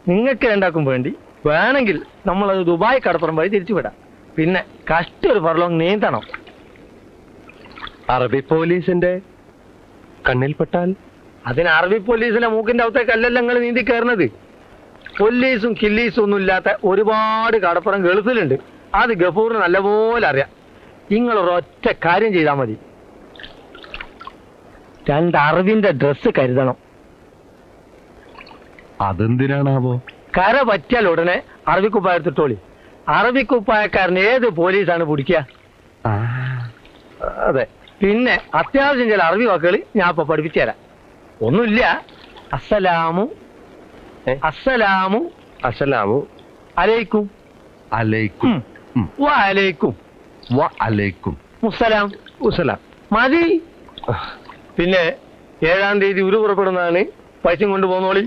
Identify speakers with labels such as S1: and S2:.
S1: നിങ്ങൾക്ക് രണ്ടാക്കും വേണ്ടി വേണമെങ്കിൽ നമ്മളത് ദുബായ് കടപ്പുറം വഴി തിരിച്ചുവിടാം. പിന്നെ കഷ്ടൊരു ഫർലോങ് നീന്തണം.
S2: അറബി പോലീസിന്റെ കണ്ണിൽപ്പെട്ടാൽ?
S1: അതിന് അറബി പോലീസിന്റെ മൂക്കിന്റെ അകത്തേക്കല്ലല്ലോ നിങ്ങൾ നീന്തി കയറുന്നത്. പോലീസും കില്ലീസും ഒന്നും ഇല്ലാത്ത ഒരുപാട് കടപ്പുറം ഗൾഫിലുണ്ട്. അത് ഗഫൂറിന് നല്ലപോലെ അറിയാം. നിങ്ങളൊരൊറ്റ കാര്യം ചെയ്താൽ മതി. 2 അറബിന്റെ ഡ്രസ്സ് കരുതണം.
S2: അതെന്തിനാണാവോ?
S1: കര പറ്റിയാൽ ഉടനെ അറബിക്കുപ്പായ എടുത്തിട്ടോളി. അറബിക്കുപ്പായക്കാരന് ഏത് പോലീസാണ് പിടിക്കുക? അതെ. പിന്നെ അത്യാവശ്യം ചില അറബി വാക്കുകൾ ഞാൻ ഇപ്പൊ പഠിപ്പിച്ചു തരാം. ഒന്നുമില്ല. അസ്സലാമു അസ്സലാമു
S2: അസ്സലാമു
S1: അലൈക്കും
S2: അലൈക്കും
S1: വഅലൈക്കും
S2: വഅലൈക്കും
S1: മുസ്സലാം
S2: ഉസലാം
S1: മതി. പിന്നെ 7-ാം തീയതി ഉരു പുറപ്പെടുന്നതാണ്. പൈസയും കൊണ്ടുപോകുന്നോളി.